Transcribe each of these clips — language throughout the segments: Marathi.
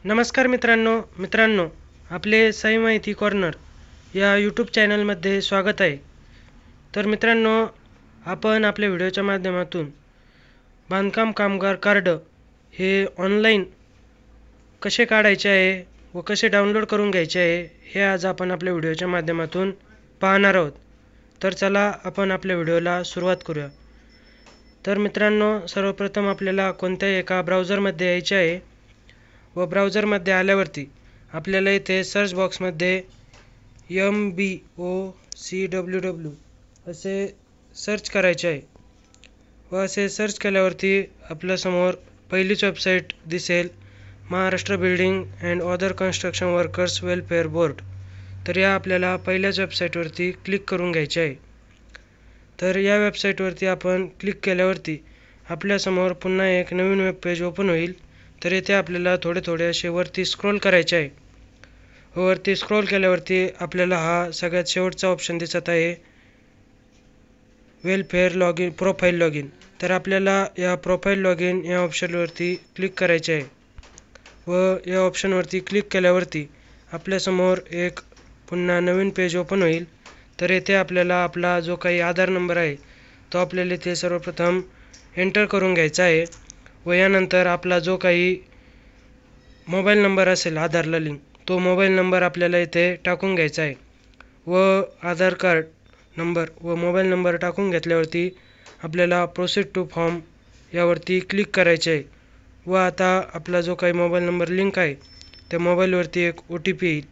नमस्कार मित्रांनो आपले साई माहिती कॉर्नर या यूट्यूब चॅनलमध्ये स्वागत आहे। तर मित्रांनो, आपण आपल्या व्हिडिओच्या माध्यमातून बांधकाम कामगार कार्ड हे ऑनलाईन कसे काढायचे आहे व कसे डाउनलोड करून घ्यायचे आहे हे आज आपण आपल्या व्हिडिओच्या माध्यमातून पाहणार आहोत। तर चला आपण आपल्या व्हिडिओला सुरुवात करूया। तर मित्रांनो, सर्वप्रथम आपल्याला कोणत्याही एका ब्राउझरमध्ये यायचे आहे व ब्राउझरमध्ये आल्यावरती आपल्याला इथे सर्च बॉक्समध्ये MBOCWW असे सर्च करायचे आहे व असे सर्च केल्यावरती आपल्यासमोर पहिलीच वेबसाईट दिसेल, Maharashtra building and other construction workers welfare board. तर या आपल्याला पहिल्याच वेबसाईटवरती क्लिक करून घ्यायचे आहे। तर या वेबसाईटवरती आपण क्लिक केल्यावरती आपल्यासमोर पुन्हा एक नवीन वेब पेज ओपन होईल। तर इथे आपल्याला थोडे असे वरती स्क्रोल करायचे आहे। वरती स्क्रोल केल्यावरती आपल्याला हा सगळ्यात शेवटचा ऑप्शन दिसत आहे, वेलफेअर लॉगिन प्रोफाईल लॉगिन। तर आपल्याला या प्रोफाईल लॉगिन या ऑप्शनवरती क्लिक करायचे आहे व या ऑप्शनवरती क्लिक केल्यावरती आपल्यासमोर एक पुन्हा नवीन पेज ओपन होईल। तर येथे आपल्याला आपला जो काही आधार नंबर आहे तो आपल्याला इथे सर्वप्रथम एंटर करून घ्यायचा आहे व यानंतर आपला जो काही मोबाईल नंबर असेल आधारला लिंक, तो मोबाईल नंबर आपल्याला इथे टाकून घ्यायचा आहे व आधार कार्ड नंबर व मोबाईल नंबर टाकून घेतल्यावरती आपल्याला प्रोसीड टू फॉर्म यावरती क्लिक करायचे आहे व आता आपला जो काही मोबाईल नंबर लिंक आहे त्या मोबाईलवरती एक OTP येईल।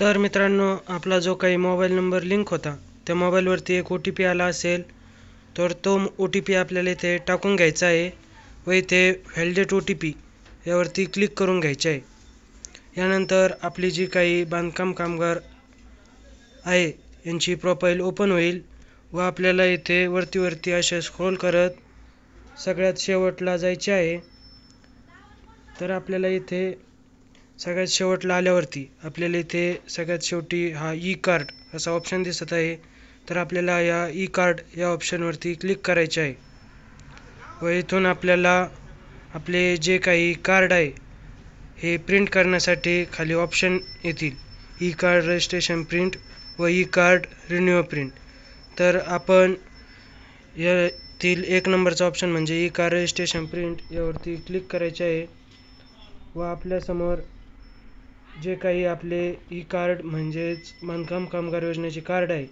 तर मित्रांनो, आपला जो काही मोबाईल नंबर लिंक होता त्या मोबाईलवरती एक OTP आला असेल, तर तो OTP आपल्याला इथे टाकून घ्यायचा आहे व इथे व्हॅलिडेट OTP यावरती क्लिक करून घ्यायचे आहे। यानंतर आपली जी काही बांधकाम कामगार आहे यांची प्रोफाईल ओपन होईल व आपल्याला इथे वरती असे स्क्रोल करत सगळ्यात शेवटला जायचे आहे। तर आपल्याला इथे सगळ्यात शेवटला आल्यावरती आपल्याला इथे सगळ्यात शेवटी हा ई कार्ड असा ऑप्शन दिसत आहे। तर आपल्याला या ई कार्ड या ऑप्शनवरती क्लिक करायचे आहे व इथून आपल्याला आपले जे काही कार्ड आहे हे प्रिंट करण्यासाठी खाली ऑप्शन येतील, ई कार्ड रजिस्ट्रेशन प्रिंट व ई कार्ड रिन्यू प्रिंट। तर आपण यातील एक नंबरचा ऑप्शन म्हणजे ई कार्ड रजिस्ट्रेशन प्रिंट यावरती क्लिक करायचे आहे व आपल्यासमोर जे काही आपले ई कार्ड म्हणजेच बांधकाम कामगार योजनेचे कार्ड आहे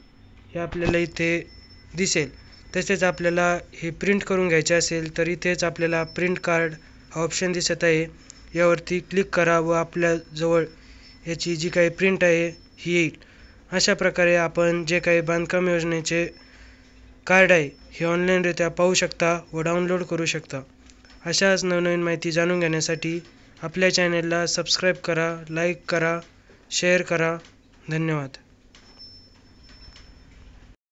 हे आपल्याला इथे दिसेल। तसेच आपल्याला हे प्रिंट करून घ्यायचे असेल तर इथेच आपल्याला प्रिंट कार्ड हा ऑप्शन दिसत आहे, यावरती क्लिक करा व आपल्याजवळ याची जी काही प्रिंट आहे ही येईल। अशा प्रकारे आपण जे काही बांधकाम योजनेचे कार्ड आहे हे ऑनलाईनरित्या पाहू शकता व डाउनलोड करू शकता। अशाच नवनवीन माहिती जाणून घेण्यासाठी आपल्या चॅनेलला सबस्क्राईब करा, लाईक करा, शेअर करा। धन्यवाद।